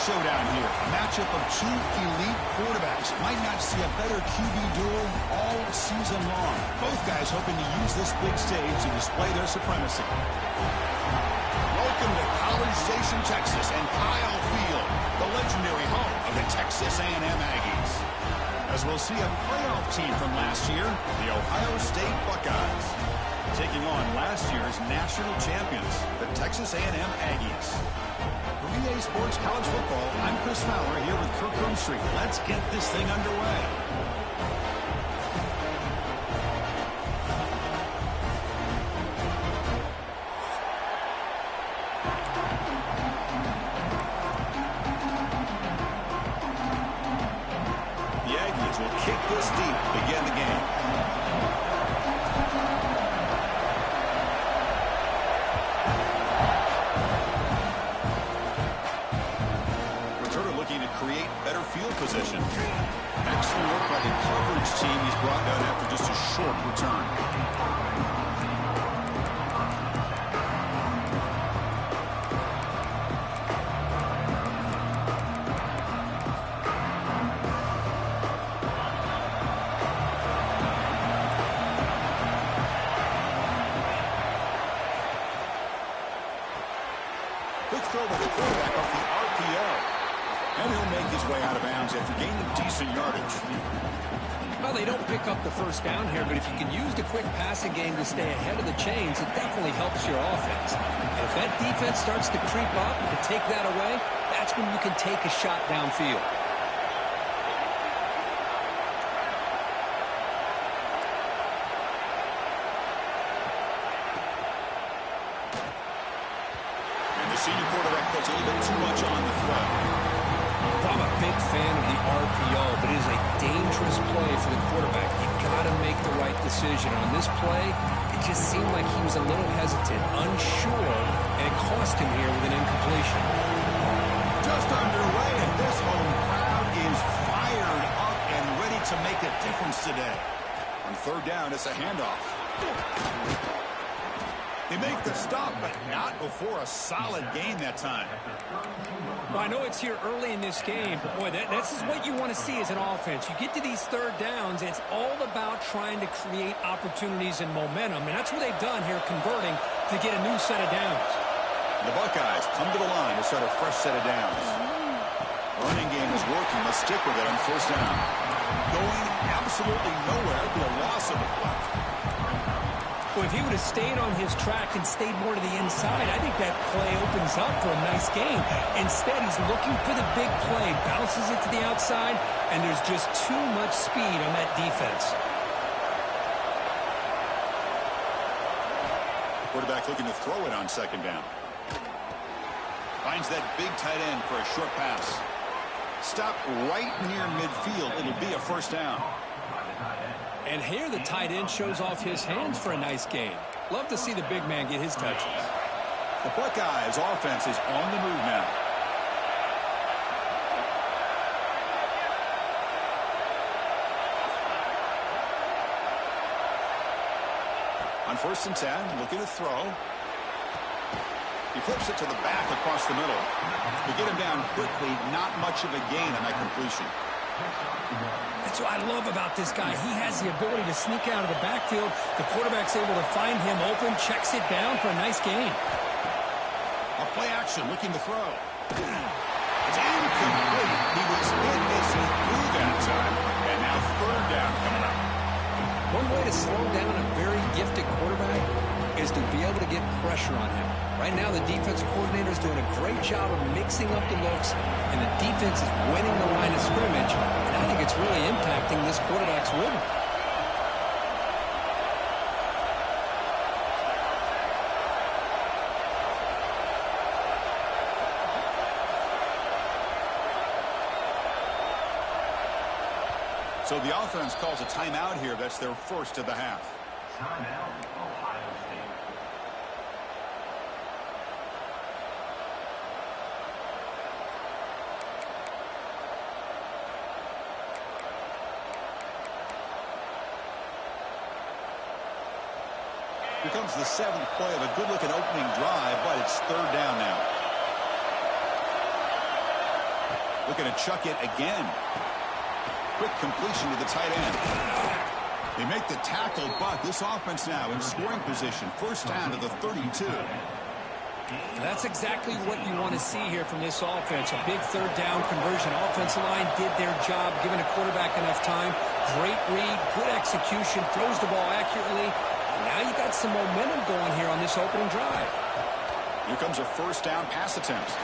showdown here. A matchup of two elite quarterbacks. Might not see a better QB duel all season long. Both guys hoping to use this big stage to display their supremacy. Welcome to College Station, Texas, and Kyle Field, the legendary home of the Texas A&M Aggies. As we'll see a playoff team from last year, the Ohio State Buckeyes, taking on last year's national champions, the Texas A&M Aggies. For EA Sports College Football, I'm Chris Fowler here with Kirk Rumstreet. Let's get this thing underway. The Aggies will kick this deep to begin the game. Create better field position. Excellent work by the coverage team. He's brought down after just a short return. Quick throw by the quarterback off the RPO. And he'll make his way out of bounds after gaining decent yardage. Well, they don't pick up the first down here, but if you can use the quick passing game to stay ahead of the chains, it definitely helps your offense. And if that defense starts to creep up and take that away, that's when you can take a shot downfield. And the senior quarterback puts a little bit too much on the throw. I'm a big fan of the RPO, but it is a dangerous play for the quarterback. You've got to make the right decision. On this play, it just seemed like he was a little hesitant, unsure, and it cost him here with an incompletion. Just underway, and this home crowd is fired up and ready to make a difference today. On third down, it's a handoff. They make the stop, but not before a solid gain that time. Well, I know it's here early in this game, but boy, this is what you want to see as an offense. You get to these third downs, it's all about trying to create opportunities and momentum, and that's what they've done here, converting to get a new set of downs. The Buckeyes come to the line to start a fresh set of downs. Running game is working. Let's stick with it on first down. Going absolutely nowhere, the loss of the play. Well, if he would have stayed on his track and stayed more to the inside, I think that play opens up for a nice gain. Instead, he's looking for the big play, bounces it to the outside, and there's just too much speed on that defense. Quarterback looking to throw it on second down. Finds that big tight end for a short pass. Stop right near midfield. It'll be a first down. And here the tight end shows off his hands for a nice gain. Love to see the big man get his touches. The Buckeyes offense is on the move now. On first and 10, looking to throw. He flips it to the back across the middle. To get him down quickly, not much of a gain on that completion. That's what I love about this guy. He has the ability to sneak out of the backfield. The quarterback's able to find him open, checks it down for a nice gain. A play action, looking to throw. It's incomplete. He was in as he threw that time. And now third down coming up. One way to slow down a very gifted quarterback is to be able to get pressure on him. Right now, the defensive coordinator is doing a great job of mixing up the looks, and the defense is winning the line of scrimmage, and I think it's really impacting this quarterback's rhythm. So the offense calls a timeout here. That's their first of the half. Timeout, Ohio State. Here comes the seventh play of a good-looking opening drive, but it's third down now. Looking to chuck it again. Quick completion to the tight end. They make the tackle, but this offense now in scoring position. First down to the 32. That's exactly what you want to see here from this offense. A big third down conversion. Offensive line did their job, giving a quarterback enough time. Great read, good execution, throws the ball accurately. And now you got some momentum going here on this opening drive. Here comes a first down pass attempt.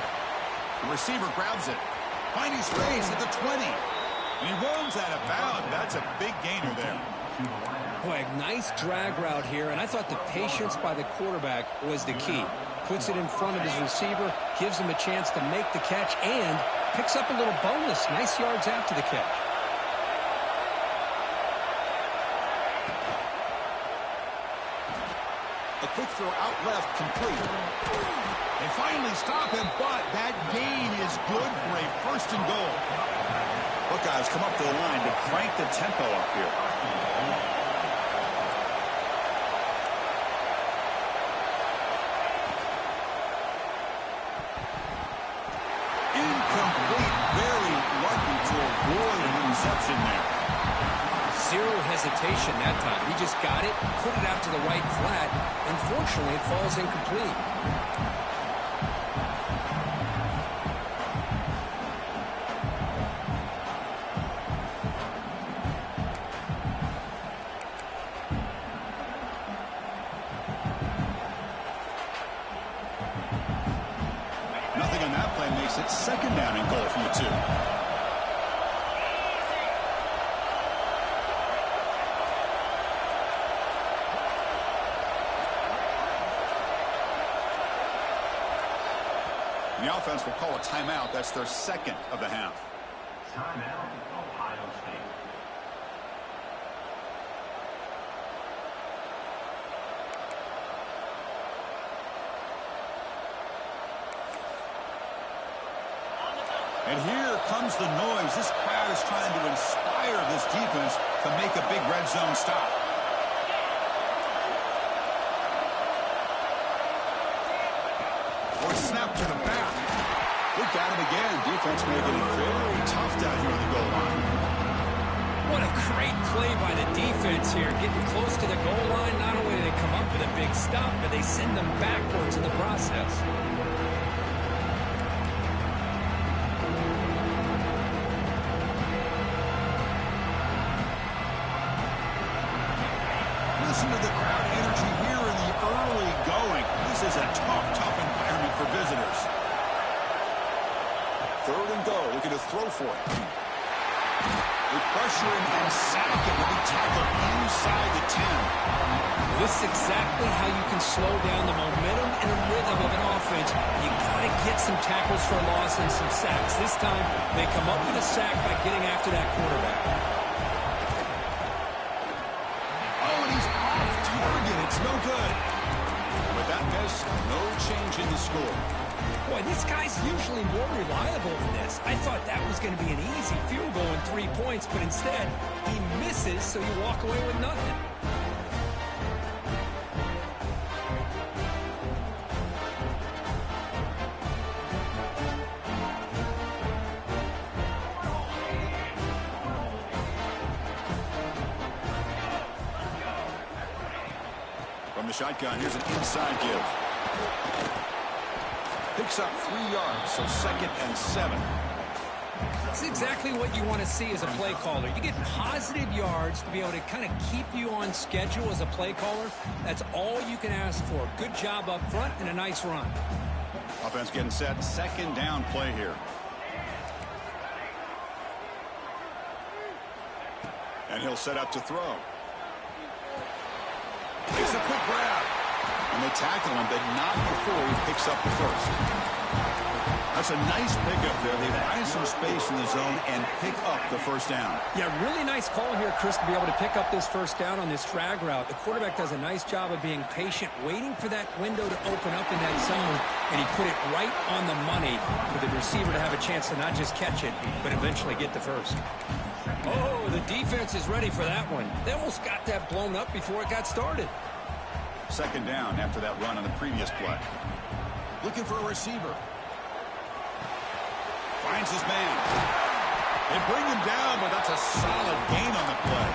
The receiver grabs it. Finding space at the 20. And he rolls out of bounds. That's a big gainer there. Boy, a nice drag route here, and I thought the patience by the quarterback was the key. Puts it in front of his receiver, gives him a chance to make the catch, and picks up a little bonus. Nice yards after the catch. A quick throw out left, complete. They finally stop him, but that gain is good for a first and goal. Buckeyes come up to the line to crank the tempo up here. Incomplete, very lucky to avoid an interception there. Zero hesitation that time. He just got it, put it out to the right flat. Unfortunately, it falls incomplete. Nothing on that play makes it second down and goal from the 2. The offense will call a timeout. That's their second of the half. Timeout, Ohio State. And here comes the noise. This crowd is trying to inspire this defense to make a big red zone stop. Or snap to the back. Look at him again. Defense making it very tough down here on the goal line. What a great play by the defense here. Getting close to the goal line, not only do they come up with a big stop, but they send them backwards in the process. Listen to the crowd energy here in the early going. This is a tough environment for visitors. Third and goal, looking to throw for it. They pressure him and sack him. He'll be tackled inside the 10. This is exactly how you can slow down the momentum and a rhythm of an offense. You got to get some tackles for a loss and some sacks. This time, they come up with a sack by getting after that quarterback. It's no good. With that miss, no change in the score. Boy, this guy's usually more reliable than this. I thought that was going to be an easy field goal and 3 points, but instead, he misses, so you walk away with nothing. From the shotgun, here's an inside give. Picks up 3 yards, so 2nd and 7. That's exactly what you want to see as a play caller. You get positive yards to be able to kind of keep you on schedule as a play caller. That's all you can ask for. Good job up front and a nice run. Offense getting set. 2nd down play here. And he'll set up to throw. Makes a quick grab. And they tackle him, but not before he picks up the first. That's a nice pickup there. They find some space in the zone and pick up the first down. Yeah, really nice call here, Chris, to be able to pick up this first down on this drag route. The quarterback does a nice job of being patient, waiting for that window to open up in that zone, and he put it right on the money for the receiver to have a chance to not just catch it, but eventually get the first. Oh, the defense is ready for that one. They almost got that blown up before it got started. 2nd down after that run on the previous play. Looking for a receiver. Finds his man. They bring him down, but that's a solid gain on the play.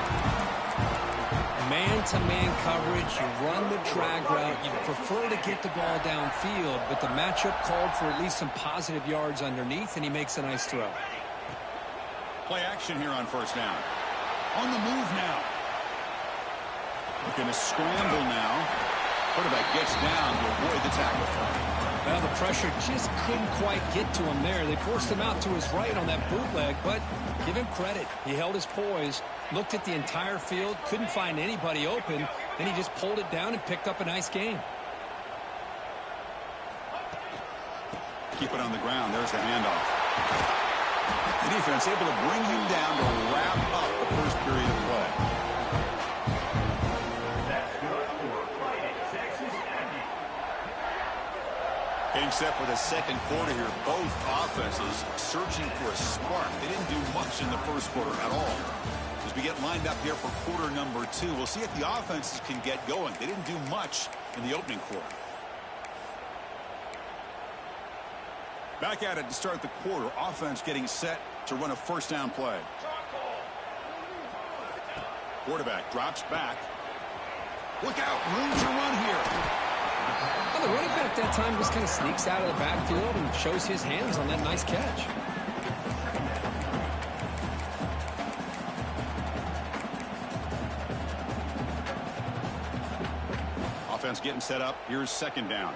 Man-to-man coverage, you run the drag route. You prefer to get the ball downfield, but the matchup called for at least some positive yards underneath, and he makes a nice throw. Play action here on first down. On the move now. Looking to scramble now. Quarterback gets down to avoid the tackle. Well, the pressure just couldn't quite get to him there. They forced him out to his right on that bootleg, but give him credit. He held his poise, looked at the entire field, couldn't find anybody open, then he just pulled it down and picked up a nice gain. Keep it on the ground. There's the handoff. The defense able to bring him down to wrap up the first period of play. That's good for Fighting Texas Aggie. Getting set for the second quarter here. Both offenses searching for a spark. They didn't do much in the first quarter at all. As we get lined up here for quarter number 2, we'll see if the offenses can get going. They didn't do much in the opening quarter. Back at it to start the quarter. Offense getting set to run a first down play. Quarterback drops back. Look out, room to run here. Well, the running back that time just kind of sneaks out of the backfield and shows his hands on that nice catch. Offense getting set up. Here's second down.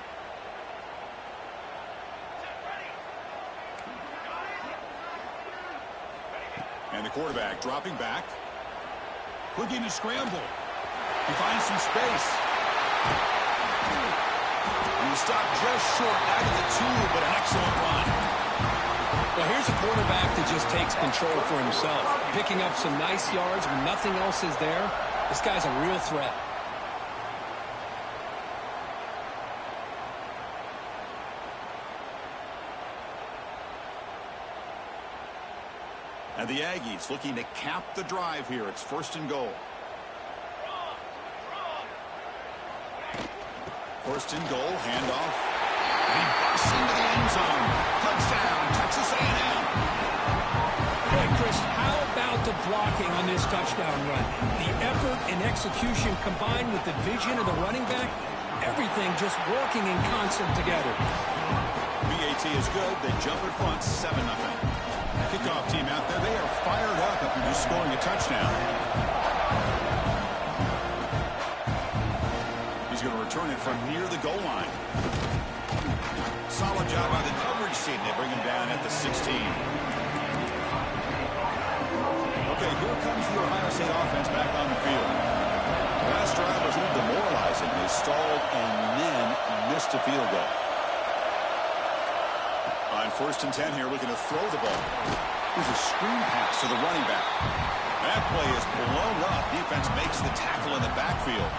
And the quarterback dropping back. Looking to scramble. He finds some space. And he stopped just short out of the 2, but an excellent run. Well, here's a quarterback that just takes control for himself. Picking up some nice yards when nothing else is there. This guy's a real threat. And the Aggies looking to cap the drive here. It's first and goal. First and goal, handoff. And he busts into the end zone. Touchdown, Texas A&M. Hey, Chris, how about the blocking on this touchdown run? The effort and execution combined with the vision of the running back, everything just working in concert together. BAT is good. They jump in front, 7-0. Kickoff team out there, they are fired up after just scoring a touchdown. He's going to return it from near the goal line. Solid job by the coverage team. They bring him down at the 16. Okay, here comes the Ohio State offense back on the field. Last drive was a little demoralizing. They stalled and then missed a field goal. On first and 10 here, looking to throw the ball. Here's a screen pass to the running back. That play is blown up. Defense makes the tackle in the backfield.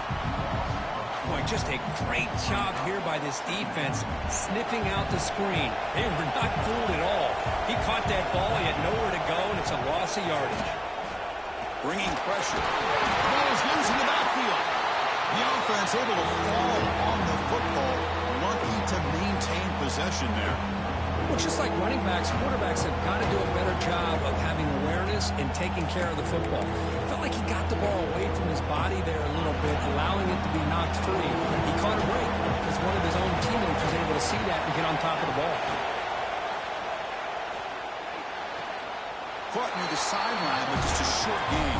Boy, just a great job here by this defense, sniffing out the screen. They were not fooled at all. He caught that ball, he had nowhere to go, and it's a loss of yardage. Bringing pressure. The ball is loose in the backfield. The offense able to fall on the football. Lucky to maintain possession there. Well, just like running backs, quarterbacks have got to do a better job of having awareness and taking care of the football. Felt like he got the ball away from his body there a little bit, allowing it to be knocked free. He caught a break because one of his own teammates was able to see that and get on top of the ball. Caught near the sideline, but just a short gain.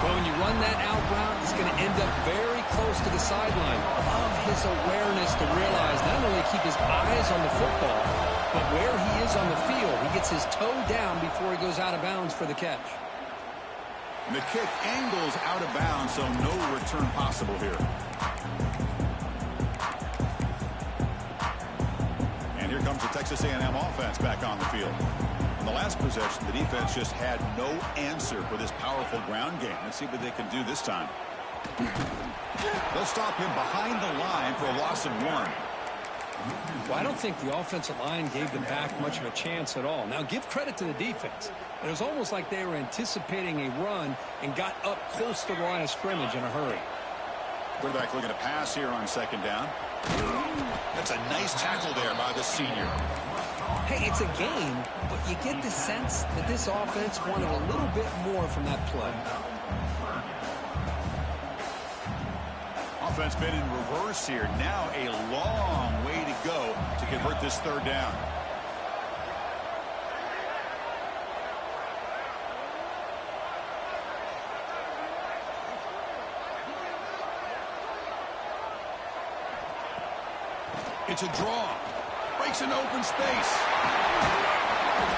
Well, when you run that out route, it's going to end up very close to the sideline. Love his awareness to realize not only keep his eyes on the football, but where he is on the field, he gets his toe down before he goes out of bounds for the catch. And the kick angles out of bounds, so no return possible here. And here comes the Texas A&M offense back on the field. In the last possession, the defense just had no answer for this powerful ground game. Let's see what they can do this time. They'll stop him behind the line for a loss of 1. Well, I don't think the offensive line gave them back much of a chance at all. Now, give credit to the defense. It was almost like they were anticipating a run and got up close to the line of scrimmage in a hurry. Quarterback looking to pass here on second down. That's a nice tackle there by the senior. Hey, it's a game, but you get the sense that this offense wanted a little bit more from that play. Offense been in reverse here. Now a long way to go to convert this third down. It's a draw. Breaks an open space.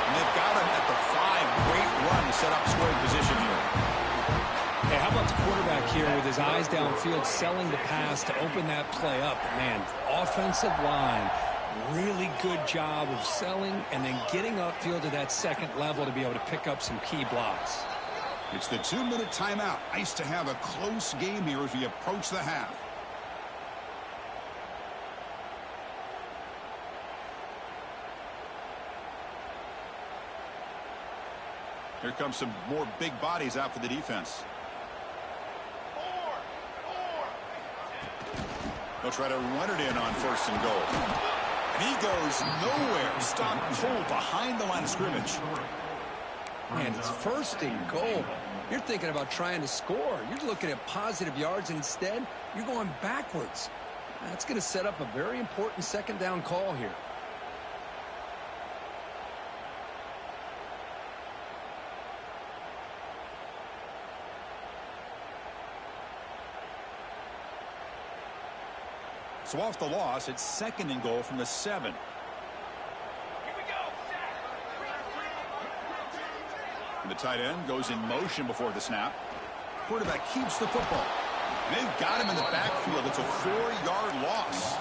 And they've got him at the 5. Great run to set up scoring position here. Hey, how about the quarterback here with his eyes downfield, selling the pass to open that play up? Man, offensive line, really good job of selling and then getting upfield to that second level to be able to pick up some key blocks. It's the 2-minute timeout. Nice to have a close game here as we approach the half. Here comes some more big bodies out for the defense. They'll try to run it in on 1st and goal. And he goes nowhere. Stop cold behind the line of scrimmage. Man, it's 1st and goal. You're thinking about trying to score. You're looking at positive yards, and instead, you're going backwards. That's going to set up a very important 2nd down call here. So off the loss, it's 2nd and goal from the 7. And the tight end goes in motion before the snap. Quarterback keeps the football. And they've got him in the backfield. It's a 4-yard loss.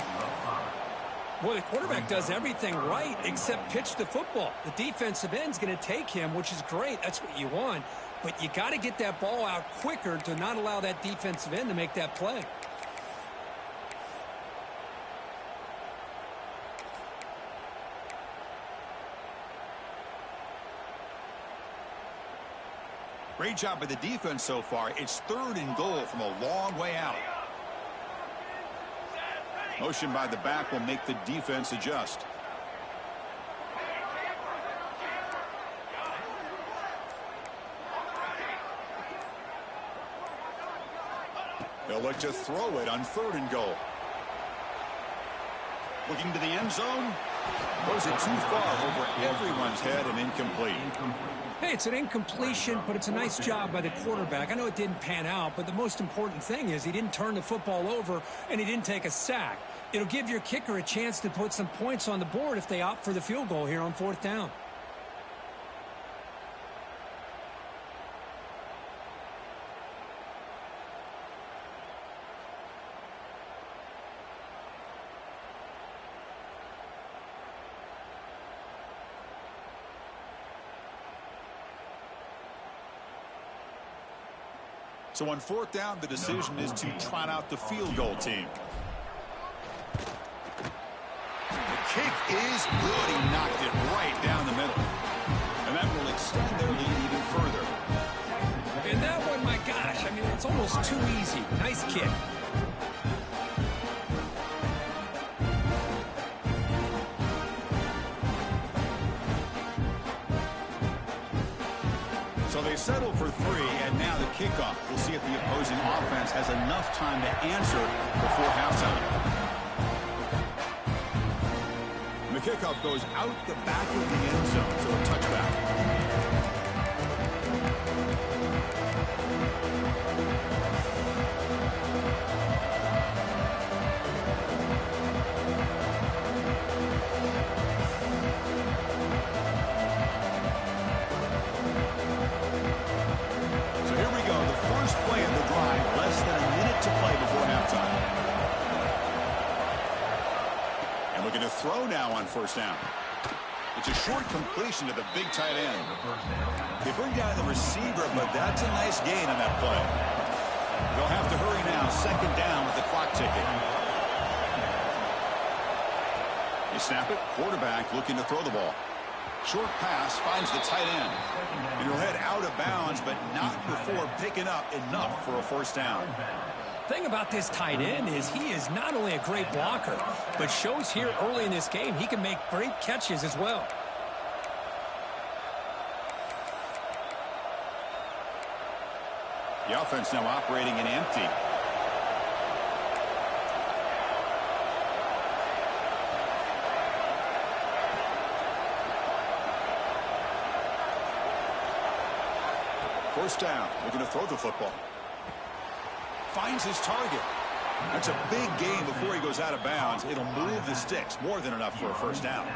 Well, the quarterback does everything right except pitch the football. The defensive end's going to take him, which is great. That's what you want. But you got to get that ball out quicker to not allow that defensive end to make that play. Great job by the defense so far. It's 3rd and goal from a long way out. Motion by the back will make the defense adjust. They'll look to throw it on 3rd and goal. Looking to the end zone. Throws it too far over everyone's head and incomplete. Hey, it's an incompletion, but it's a nice job by the quarterback. I know it didn't pan out, but the most important thing is he didn't turn the football over and he didn't take a sack. It'll give your kicker a chance to put some points on the board if they opt for the field goal here on 4th down. So on 4th down, the decision is to trot out the field goal team. The kick is good. He knocked it right down the middle. And that will extend their lead even further. And that one, my gosh, I mean, it's almost too easy. Nice kick. So they settle for 3, and now the kickoff. We'll see if the opposing offense has enough time to answer before halftime. And the kickoff goes out the back of the end zone, so a touchback. Throw now on 1st down. It's a short completion to the big tight end. They bring down the receiver, but that's a nice gain on that play. They'll have to hurry now. 2nd down with the clock ticking. They snap it. Quarterback looking to throw the ball. Short pass finds the tight end. And he'll head out of bounds, but not before picking up enough for a 1st down. Thing about this tight end is he is not only a great blocker, but shows here early in this game he can make great catches as well. The offense now operating in empty. First down. Looking to throw the football. Finds his target. That's a big gain before he goes out of bounds. It'll move the sticks. More than enough for a first down.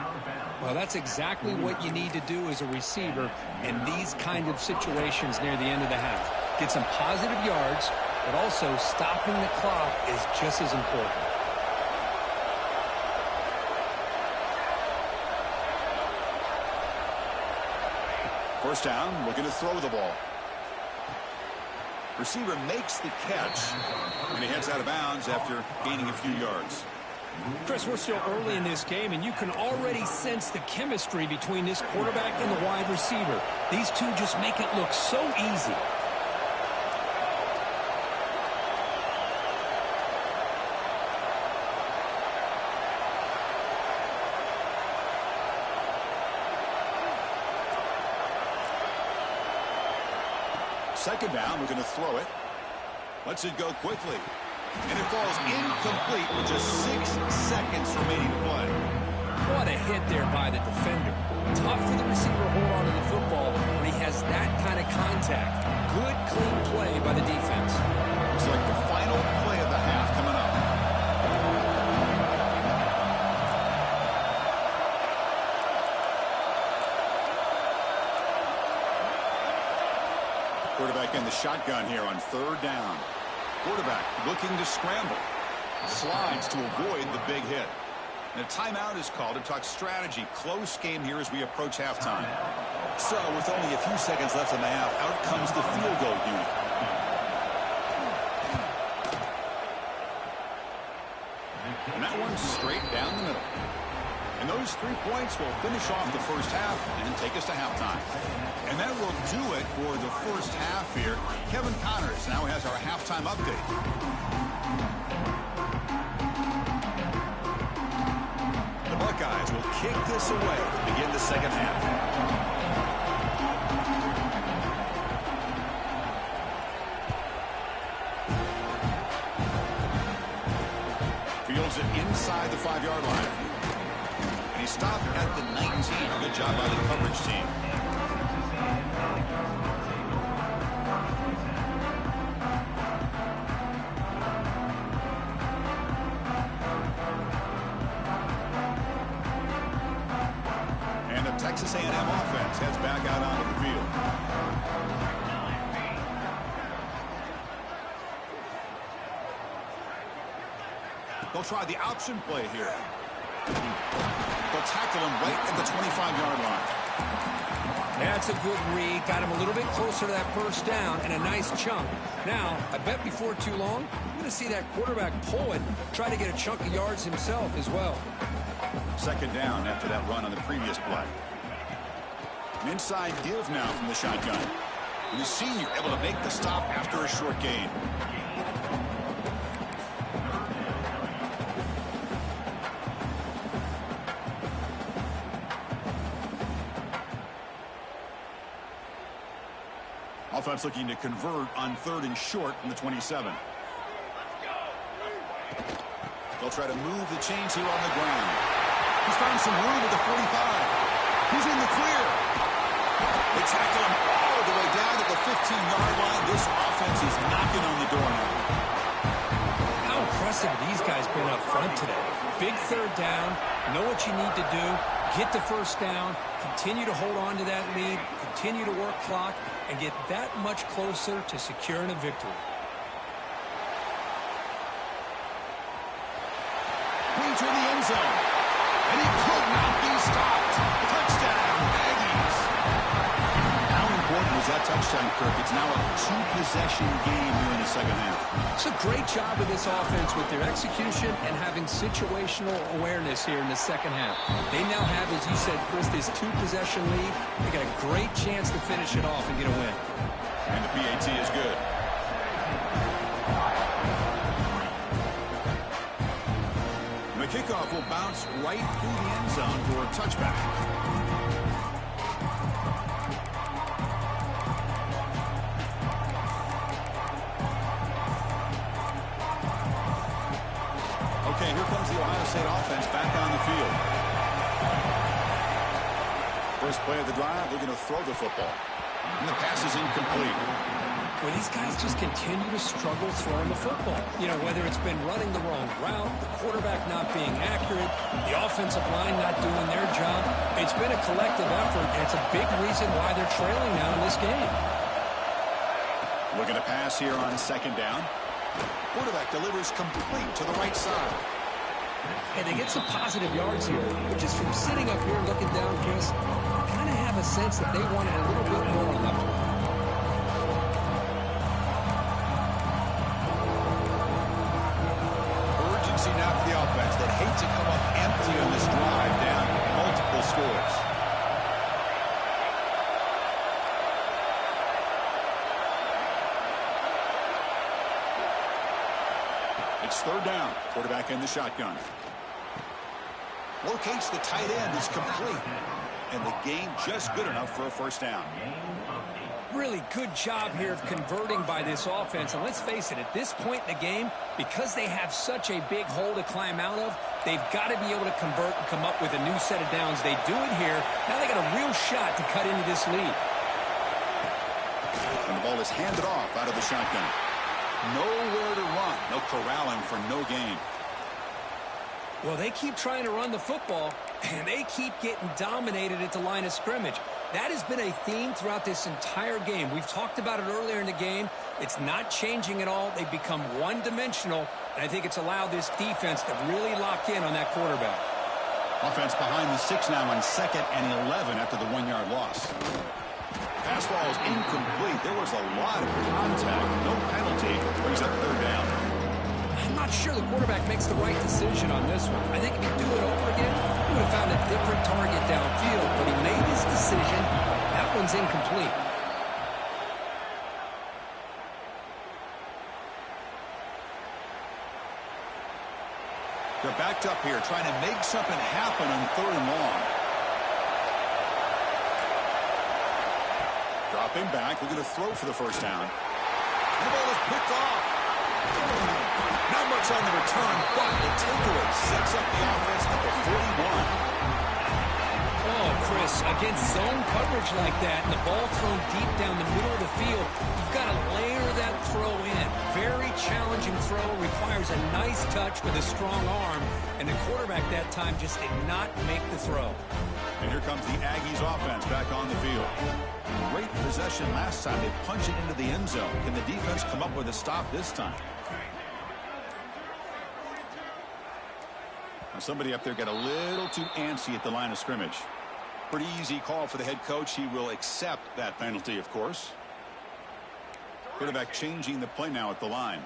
Well, that's exactly what you need to do as a receiver in these kind of situations near the end of the half. Get some positive yards, but also stopping the clock is just as important. First down, looking to throw the ball. Receiver makes the catch, and he heads out of bounds after gaining a few yards. Chris, we're still early in this game, and you can already sense the chemistry between this quarterback and the wide receiver. These two just make it look so easy. Second down, we're going to throw it. Lets it go quickly. And it falls incomplete with just 6 seconds remaining to play. What a hit there by the defender. Tough for the receiver to hold on to the football when he has that kind of contact. Good, clean play by the defense. Looks like the final play of the half coming up. Quarterback in the shotgun here on third down. Quarterback looking to scramble. Slides to avoid the big hit. And a timeout is called to talk strategy. Close game here as we approach halftime. So with only a few seconds left in the half, out comes the field goal unit. And that one's straight down the middle. And those 3 points will finish off the first half and take us to halftime. And that will do it for the first half here. Kevin Connors now has our halftime update. The Buckeyes will kick this away to begin the second half. Fields it inside the 5-yard line. And he stopped at the 19. Good job by the coverage team. And the Texas A&M offense heads back out onto the field. They'll try the option play here. They'll tackle him right at the 25-yard line. That's a good read. Got him a little bit closer to that first down and a nice chunk. Now, I bet before too long, I'm going to see that quarterback pull it, try to get a chunk of yards himself as well. Second down after that run on the previous play. An inside give now from the shotgun. And the senior able to make the stop after a short gain. Offense looking to convert on third and short from the 27. They'll try to move the chains here on the ground. He's found some room at the 45. He's in the clear. They tackle him all the way down to the 15-yard line. This offense is knocking on the door now. How impressive have these guys been up front today? Big third down. Know what you need to do. Get the first down. Continue to hold on to that lead. Continue to work clock. And get that much closer to securing a victory. Into the end zone. And he could not be stopped. Touchdown, Aggies. How important was that touchdown, Kirk? It's now a 2-possession game here in the second half. It's a great job of this offense with their execution and having situational awareness here in the second half. They now have, as you said, Chris, this 2-possession lead. They got a great chance to finish it off and get a win. And the PAT is good. The kickoff will bounce right through the end zone for a touchback. the Ohio State offense back on the field. First play of the drive, they're going to throw the football. And the pass is incomplete. Well, these guys just continue to struggle throwing the football. You know, whether it's been running the wrong route, the quarterback not being accurate, the offensive line not doing their job. It's been a collective effort, and it's a big reason why they're trailing now in this game. Looking to pass here on second down. Quarterback delivers complete to the right side. And they get some positive yards here, which is from sitting up here looking down, Chris, kind of have a sense that they wanted a little bit more on that play. Urgency now for the offense that hate to come up empty on this drive down multiple scores. It's third down. Quarterback in the shotgun. Locates the tight end. It's complete. And the game just good enough for a first down. Really good job here of converting by this offense. And let's face it, at this point in the game, because they have such a big hole to climb out of, they've got to be able to convert and come up with a new set of downs. They do it here. Now they got a real shot to cut into this lead. And the ball is handed off out of the shotgun. Nowhere to run. No corralling for no gain. Well, they keep trying to run the football, and they keep getting dominated at the line of scrimmage. That has been a theme throughout this entire game. We've talked about it earlier in the game. It's not changing at all. They've become one-dimensional, and I think it's allowed this defense to really lock in on that quarterback. Offense behind the 6 now on 2nd and 11 after the 1-yard loss. Pass ball is incomplete. There was a lot of contact. No penalty. Brings up third down. I'm not sure the quarterback makes the right decision on this one. I think if he'd do it over again, he would have found a different target downfield, but he made his decision. That one's incomplete. They're backed up here, trying to make something happen on third and long. Dropping back, we're going to throw for the first down. The ball is picked off. Not much on the return, but the takeaway sets up the offense at the 41. Oh, Chris, against zone coverage like that, and the ball thrown deep down the middle of the field, you've got to layer that throw in. Very challenging throw, requires a nice touch with a strong arm, and the quarterback that time just did not make the throw. And here comes the Aggies offense back on the field. Great possession last time. They punch it into the end zone. Can the defense come up with a stop this time? Now somebody up there got a little too antsy at the line of scrimmage. Pretty easy call for the head coach. He will accept that penalty, of course. Quarterback changing the play now at the line.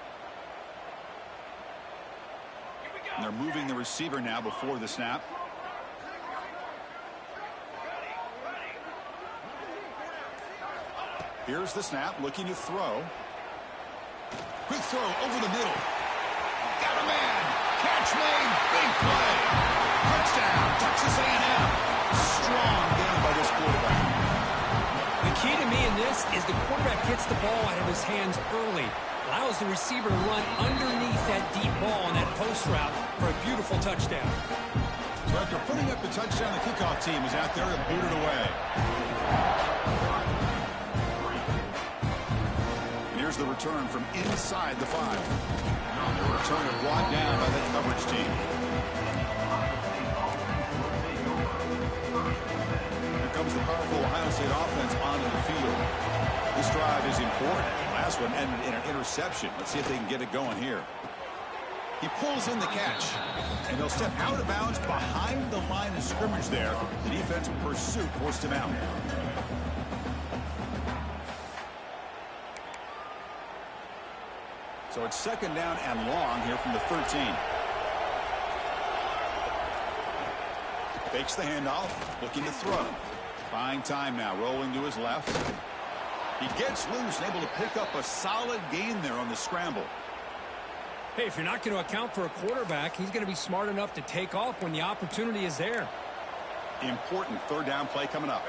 And they're moving the receiver now before the snap. Here's the snap, looking to throw. Quick throw over the middle. Got a man. Catch made. Big play. Touchdown. Texas A&M. Strong game by this quarterback. The key to me in this is the quarterback gets the ball out of his hands early. Allows the receiver to run underneath that deep ball on that post route for a beautiful touchdown. So after putting up the touchdown, the kickoff team is out there to boot it away. Here's the return from inside the 5. The return is brought down by that coverage team. Here comes the powerful Ohio State offense onto the field. This drive is important. Last one ended in an interception. Let's see if they can get it going here. He pulls in the catch, and they'll step out of bounds behind the line of scrimmage there. The defense pursuit forced him out. So it's second down and long here from the 13. Fakes the handoff, looking to throw. Buying time now, rolling to his left. He gets loose and able to pick up a solid gain there on the scramble. Hey, if you're not going to account for a quarterback, he's going to be smart enough to take off when the opportunity is there. Important third down play coming up.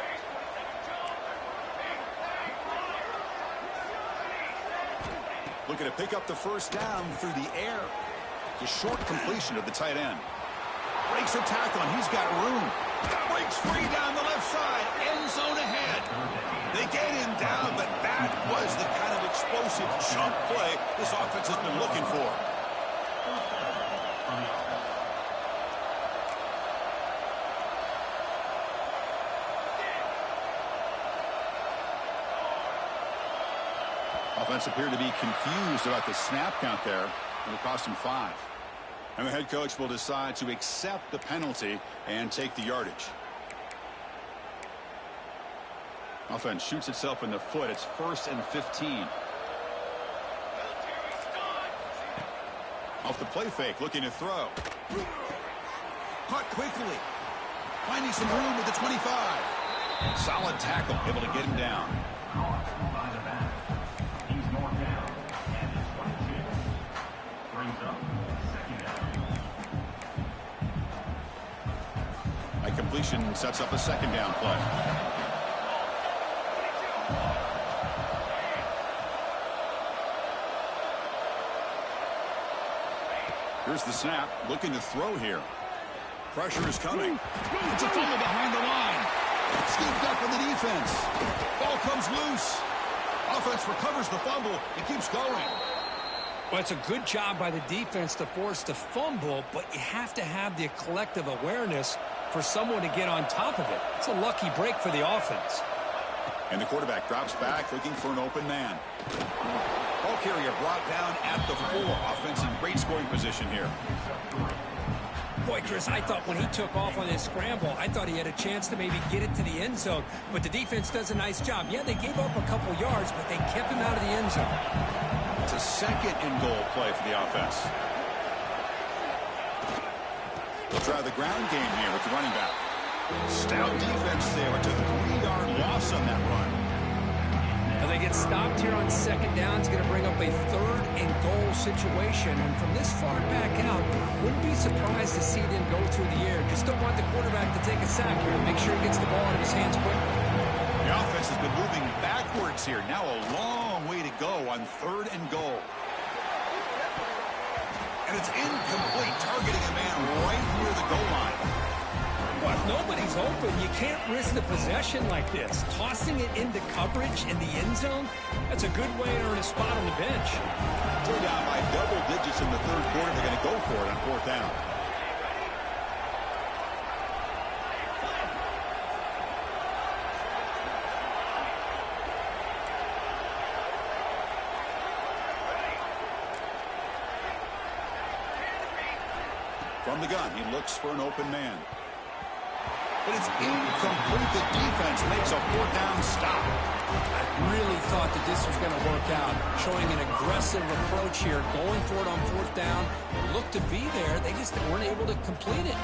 Looking to pick up the first down through the air. a short completion to the tight end. Breaks a tackle, and he's got room. Breaks free down the left side. End zone ahead. They get him down, but that was the kind of explosive chunk play this offense has been looking for. Offense appeared to be confused about the snap count there, and it cost him 5. And the head coach will decide to accept the penalty and take the yardage. Offense shoots itself in the foot. It's 1st and 15. Off the play fake, looking to throw. Caught quickly. Finding some room at the 25. Solid tackle, able to get him down. Completion sets up a 2nd down play. Here's the snap, looking to throw here. Pressure is coming. It's a fumble behind the line. Scooped up in the defense. Ball comes loose. Offense recovers the fumble and keeps going. Well, it's a good job by the defense to force the fumble, but you have to have the collective awareness for someone to get on top of it. It's a lucky break for the offense. And the quarterback drops back, looking for an open man. Ball carrier brought down at the 4. Offense in great scoring position here. Boy, Chris, I thought when he took off on his scramble, I thought he had a chance to maybe get it to the end zone. But the defense does a nice job. Yeah, they gave up a couple yards, but they kept him out of the end zone. It's a 2nd and goal play for the offense. They'll try the ground game here with the running back. Stout defense there. It's a 3-yard loss on that run. Now they get stopped here on 2nd down. It's going to bring up a 3rd and goal situation. And from this far back out, wouldn't be surprised to see them go through the air. Just don't want the quarterback to take a sack here. Make sure he gets the ball out of his hands quickly. The offense has been moving backwards here. Now a long way to go on 3rd and goal. And it's incomplete, targeting a man right near the goal line. Well, if nobody's open, you can't risk the possession like this. Tossing it into coverage in the end zone, that's a good way to earn a spot on the bench. They're down by double digits in the 3rd quarter. They're going to go for it on 4th down. From the gun, he looks for an open man. But it's incomplete. The defense makes a 4th down stop. I really thought that this was going to work out, showing an aggressive approach here, going for it on 4th down. Looked to be there. They just weren't able to complete it.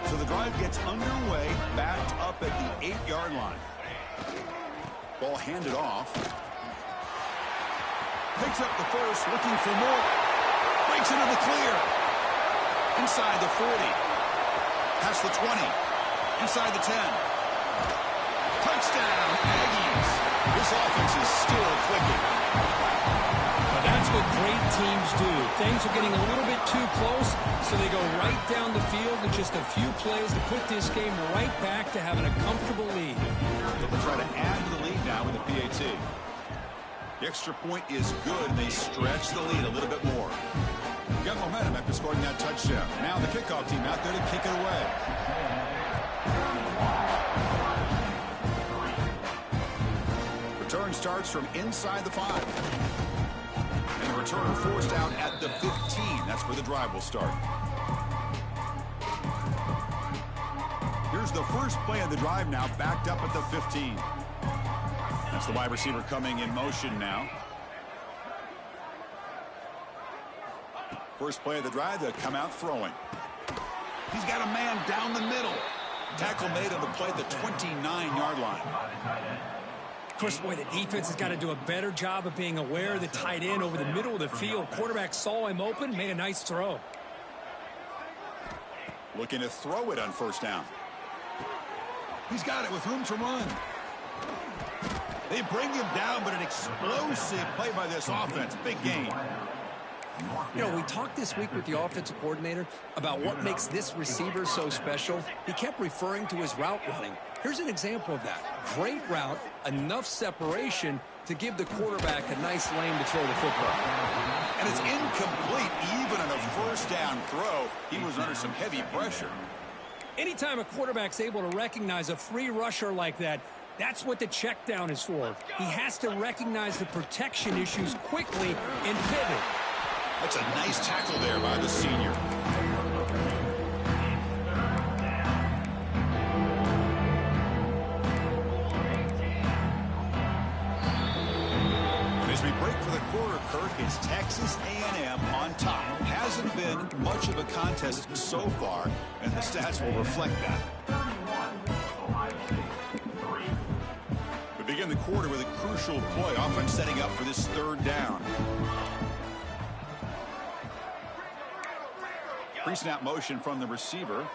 So the drive gets underway, backed up at the 8-yard line. Ball handed off. Picks up the first, looking for more. Breaks into the clear. Inside the 40. Past the 20. Inside the 10. Touchdown, Aggies. This offense is still clicking. Well, that's what great teams do. Things are getting a little bit too close, so they go right down the field with just a few plays to put this game right back to having a comfortable lead. They'll try to add to the lead now with the PAT. The extra point is good. They stretch the lead a little bit more. Got momentum after scoring that touchdown. Now the kickoff team out there to kick it away. Return starts from inside the 5. And the return forced out at the 15. That's where the drive will start. Here's the first play of the drive now, backed up at the 15. That's the wide receiver coming in motion now. First play of the drive, they'll come out throwing. He's got a man down the middle. Tackle made on the play at the 29-yard line. Of course, boy, the defense has got to do a better job of being aware of the tight end over the middle of the field. Quarterback saw him open, made a nice throw. Looking to throw it on 1st down. He's got it with room to run. They bring him down, but an explosive play by this offense. Big gain. You know, we talked this week with the offensive coordinator about what makes this receiver so special. He kept referring to his route running. Here's an example of that. Great route, enough separation to give the quarterback a nice lane to throw the football. And it's incomplete. Even on a first down throw, he was under some heavy pressure. Anytime a quarterback's able to recognize a free rusher like that, that's what the check down is for. He has to recognize the protection issues quickly and pivot. That's a nice tackle there by the senior. As we break for the quarter, Kirk, it's Texas A&M on top. Hasn't been much of a contest so far, and the stats will reflect that. We begin the quarter with a crucial play. Offense setting up for this third down. Pre-snap motion from the receiver.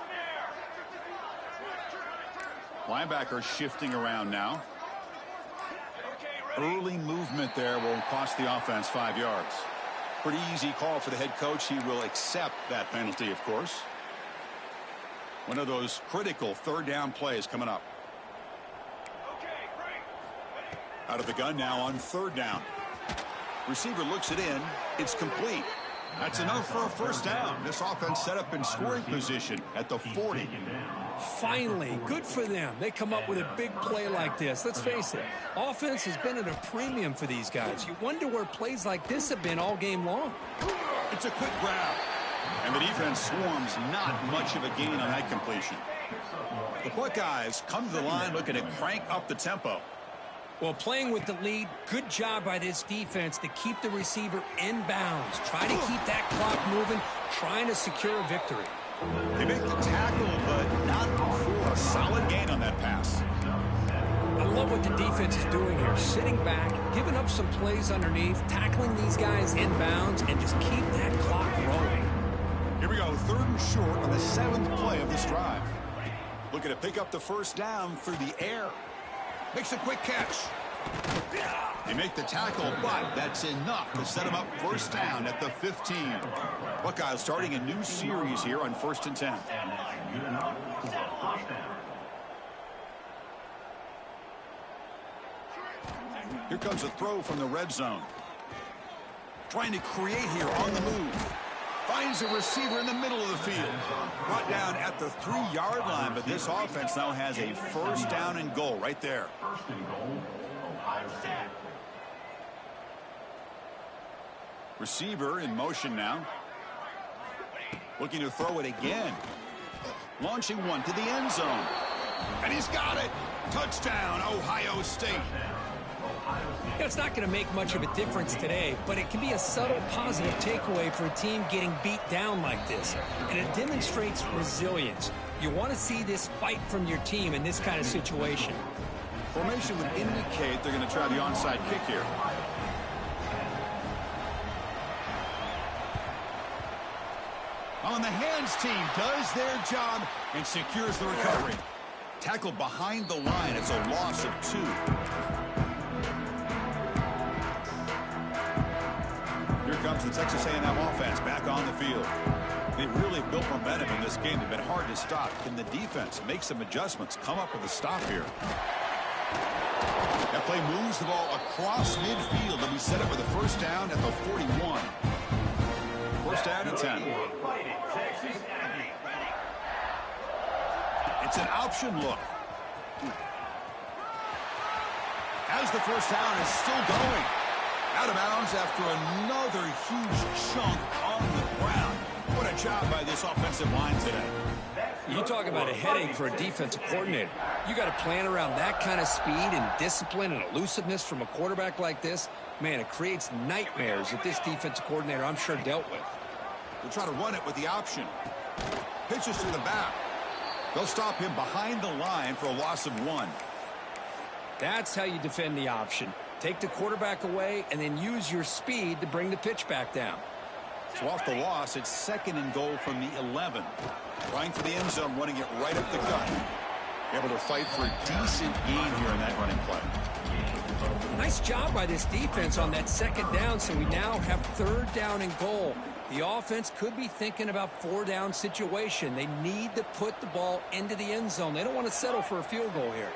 Linebacker shifting around now. Early movement there will cost the offense 5 yards. Pretty easy call for the head coach. He will accept that penalty, of course. One of those critical third down plays coming up. Out of the gun now on third down. Receiver looks it in. It's complete. That's enough for a first down. This offense set up in scoring position at the 40. Finally, good for them. They come up with a big play like this. Let's face it, offense has been at a premium for these guys. You wonder where plays like this have been all game long. It's a quick grab. And the defense swarms, not much of a gain on that completion. The Buckeyes come to the line looking to crank up the tempo. Well, playing with the lead, good job by this defense to keep the receiver in bounds. Try to keep that clock moving, trying to secure a victory. They make the tackle, but not for a solid gain on that pass. I love what the defense is doing here. Sitting back, giving up some plays underneath, tackling these guys in bounds, and just keep that clock rolling. Here we go, third and short on the 7th play of this drive. Looking to pick up the first down through the air. Makes a quick catch. They make the tackle, but that's enough to set him up first down at the 15. Buckeyes starting a new series here on 1st and 10. Here comes a throw from the red zone. Trying to create here on the move. Finds a receiver in the middle of the field. Brought down at the 3-yard line, but this offense now has a first down and goal right there. First and goal, Ohio State. Receiver in motion now. Looking to throw it again. Launching one to the end zone. And he's got it. Touchdown, Ohio State. It's not going to make much of a difference today, but it can be a subtle positive takeaway for a team getting beat down like this. And it demonstrates resilience. You want to see this fight from your team in this kind of situation. Formation would indicate they're going to try the onside kick here. On the hands team does their job and secures the recovery. Tackled behind the line. It's a loss of 2. Here comes the Texas A&M offense back on the field. They've really built momentum in this game. They've been hard to stop. Can the defense make some adjustments, come up with a stop here? That play moves the ball across midfield, and we set up with a first down at the 41. First down and 10. It's an option look. As the first down is still going. Out of bounds after another huge chunk on the ground. What a job by this offensive line today. You talk about a headache for a defensive coordinator. You got to plan around that kind of speed and discipline and elusiveness from a quarterback like this. Man, it creates nightmares that this defensive coordinator, I'm sure, dealt with. They'll try to run it with the option. Pitches to the back. They'll stop him behind the line for a loss of 1. That's how you defend the option. Take the quarterback away and then use your speed to bring the pitch back down. So off the loss, it's 2nd and goal from the 11. Trying for the end zone, running it right up the gut. Able to fight for a decent gain here in that running play. Nice job by this defense on that second down, so we now have third down and goal. The offense could be thinking about four-down situation. They need to put the ball into the end zone. They don't want to settle for a field goal here.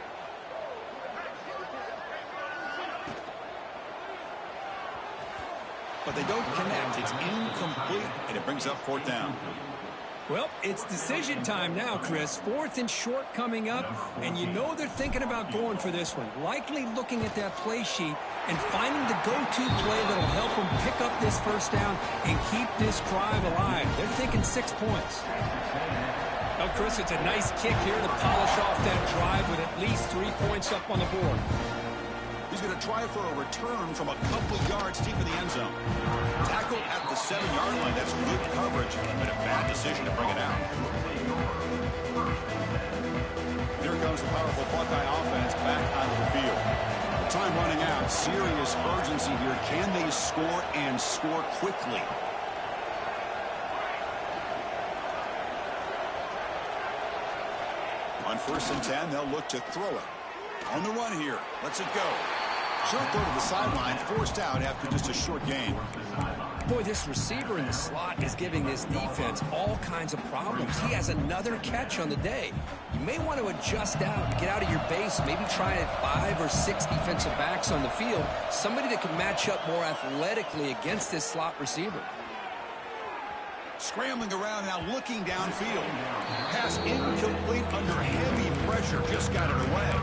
But they don't connect. It's incomplete, and it brings up fourth down. Well, it's decision time now, Chris. Fourth and short coming up, and you know they're thinking about going for this one. Likely looking at that play sheet and finding the go-to play that'll help them pick up this first down and keep this drive alive. They're thinking 6 points. Well, Chris, it's a nice kick here to polish off that drive with at least 3 points up on the board. He's going to try for a return from a couple yards deep in the end zone. Tackle at the 7-yard line. That's good coverage, but a bad decision to bring it out. Here comes the powerful Buckeye offense back onto the field. Time running out. Serious urgency here. Can they score and score quickly? On 1st and 10, they'll look to throw it. On the run here. Lets it go. Short throw to the sideline, forced out after just a short gain. Boy, this receiver in the slot is giving this defense all kinds of problems. He has another catch on the day. You may want to adjust out, get out of your base, maybe try 5 or 6 defensive backs on the field, somebody that can match up more athletically against this slot receiver. Scrambling around now, looking downfield. Pass incomplete under heavy pressure, just got it away.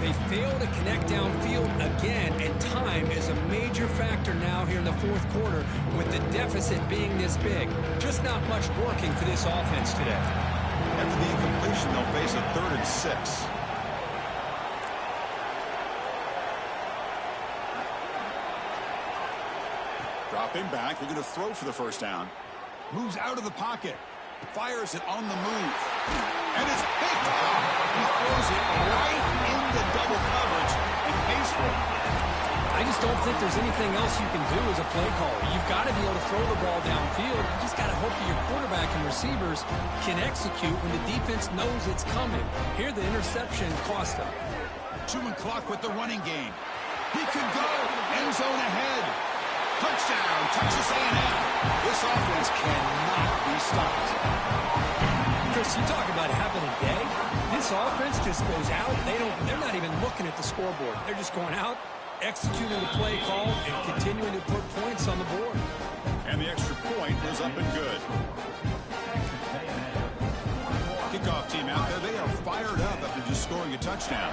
They fail to connect downfield again, and time is a major factor now here in the fourth quarter with the deficit being this big. Just not much working for this offense today. After the incompletion, they'll face a 3rd and 6. Dropping back, they're going to throw for the first down. Moves out of the pocket. Fires it on the move. And it's picked off. He throws it right into double coverage and pays for it. I just don't think there's anything else you can do as a play caller. You've got to be able to throw the ball downfield. You just got to hope that your quarterback and receivers can execute when the defense knows it's coming. Here, the interception cost them. 2-minute clock with the running game. He can go. End zone ahead. Touchdown, Texas A&M. This offense cannot be stopped. Chris, you talk about having a day. This offense just goes out. They're not even looking at the scoreboard. They're just going out, executing the play call, and continuing to put points on the board. And the extra point is up and good. Kickoff team out there. They are fired up after just scoring a touchdown.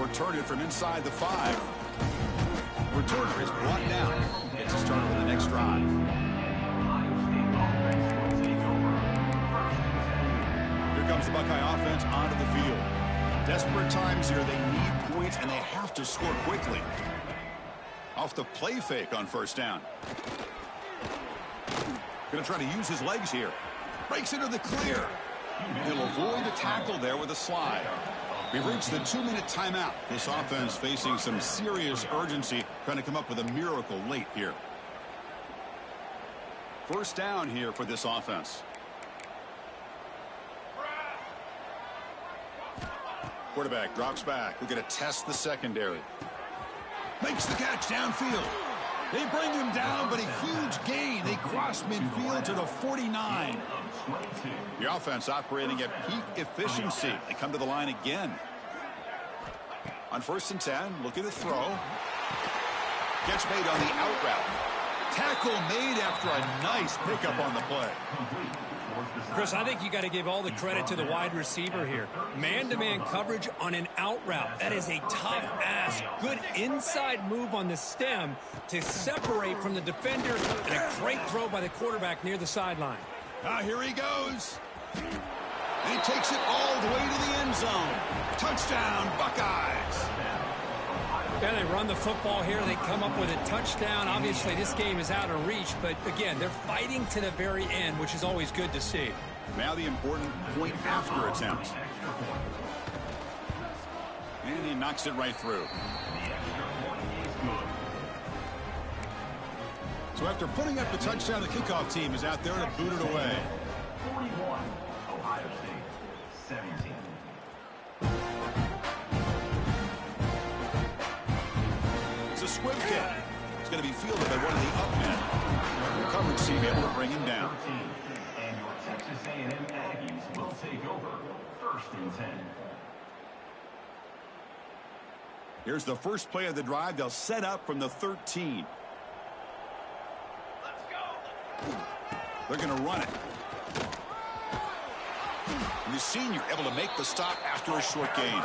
Return it from inside the 5. Returner is brought down. Gets a start with the next drive. Here comes the Buckeye offense onto the field. Desperate times here. They need points, and they have to score quickly. Off the play fake on first down. Going to try to use his legs here. Breaks into the clear. He'll avoid the tackle there with a slide. We've reached the 2-minute timeout. This offense facing some serious urgency, trying to come up with a miracle late here. First down here for this offense. Quarterback drops back. We're going to test the secondary. Makes the catch downfield. They bring him down, but a huge gain. They cross midfield to the 49. The offense operating at peak efficiency. They come to the line again. On 1st and 10, looking to throw. Catch made on the out route. Tackle made after a nice pickup on the play. Chris, I think you got to give all the credit to the wide receiver here. Man-to-man coverage on an out route. That is a tough ask. Good inside move on the stem to separate from the defender, and a great throw by the quarterback near the sideline. Here he goes. And he takes it all the way to the end zone. Touchdown, Buckeyes. Yeah, they run the football here. They come up with a touchdown. Obviously, this game is out of reach, but again, they're fighting to the very end, which is always good to see. Now the important point after attempt. And he knocks it right through. So after putting up the touchdown, the kickoff team is out there to boot it away. 41, Ohio State. 17. It's a swim kick. It's going to be fielded by one of the up men. The coverage team able to bring him down. 13. And your Texas A&M Aggies will take over. 1st and 10. Here's the first play of the drive. They'll set up from the 13. Let's go. They're going to run it. And the senior able to make the stop after a short gain.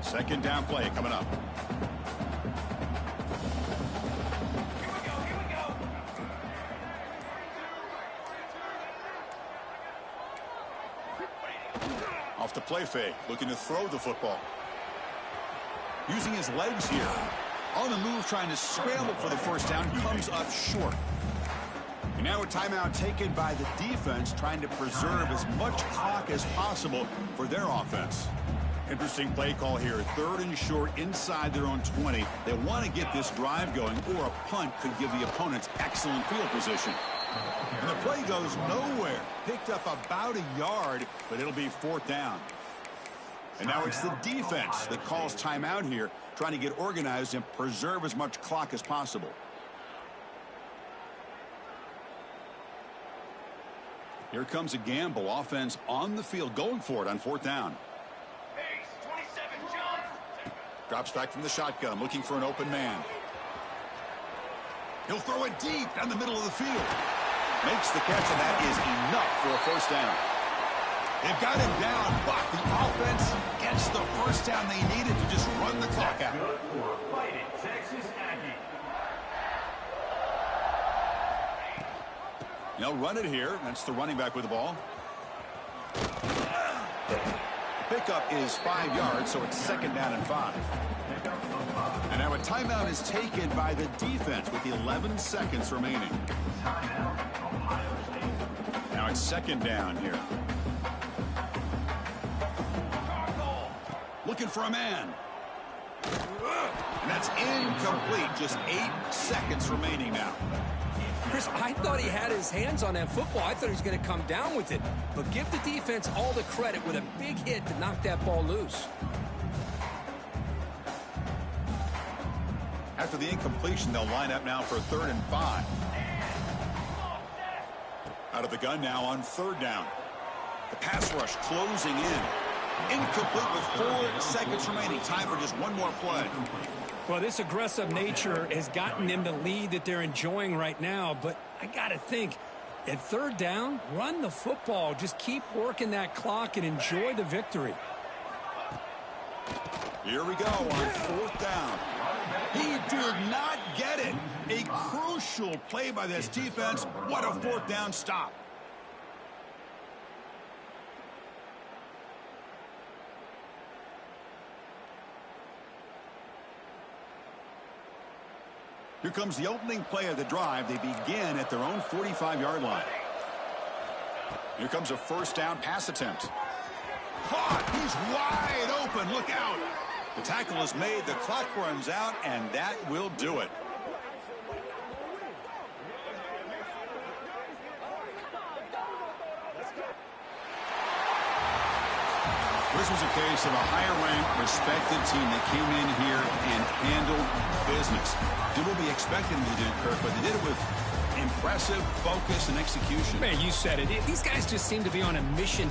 Second down play coming up. Here we go. Off the play fake, looking to throw the football. Using his legs here. On the move, trying to scramble for the first down, comes up short. And now a timeout taken by the defense, trying to preserve as much clock as possible for their offense. Interesting play call here. 3rd and short inside their own 20. They want to get this drive going, or a punt could give the opponents excellent field position. And the play goes nowhere. Picked up about a yard, but it'll be 4th down. And now it's the defense that calls timeout here, trying to get organized and preserve as much clock as possible. Here comes a gamble. Offense on the field, going for it on 4th down. Pace, 27, jump. Drops back from the shotgun, looking for an open man. He'll throw it deep down the middle of the field. Makes the catch, and that is enough for a 1st down. They've got him down, but the offense gets the first down they needed to just run the clock out. Good for fighting Texas Aggie. They'll run it here. That's the running back with the ball. The pickup is 5 yards, so it's 2nd down and 5. And now a timeout is taken by the defense with 11 seconds remaining. Timeout, Ohio State. Now it's 2nd down here. Looking for a man. And that's incomplete. Just 8 seconds remaining now. Chris, I thought he had his hands on that football. I thought he was going to come down with it. But give the defense all the credit with a big hit to knock that ball loose. After the incompletion, they'll line up now for 3rd and 5. Out of the gun now on 3rd down. The pass rush closing in. Incomplete with 4 seconds remaining. Time for just one more play. Well, this aggressive nature has gotten them the lead that they're enjoying right now. But I got to think, at 3rd down, run the football. Just keep working that clock and enjoy the victory. Here we go on 4th down. He did not get it. A crucial play by this defense. What a 4th down stop. Here comes the opening play of the drive. They begin at their own 45-yard line. Here comes a 1st down pass attempt. Caught. He's wide open. Look out. The tackle is made. The clock runs out, and that will do it. This was a case of a higher-ranked, respected team that came in here and handled business. Did what we expected them to do, Kirk, but they did it with impressive focus and execution. Man, you said it. These guys just seem to be on a mission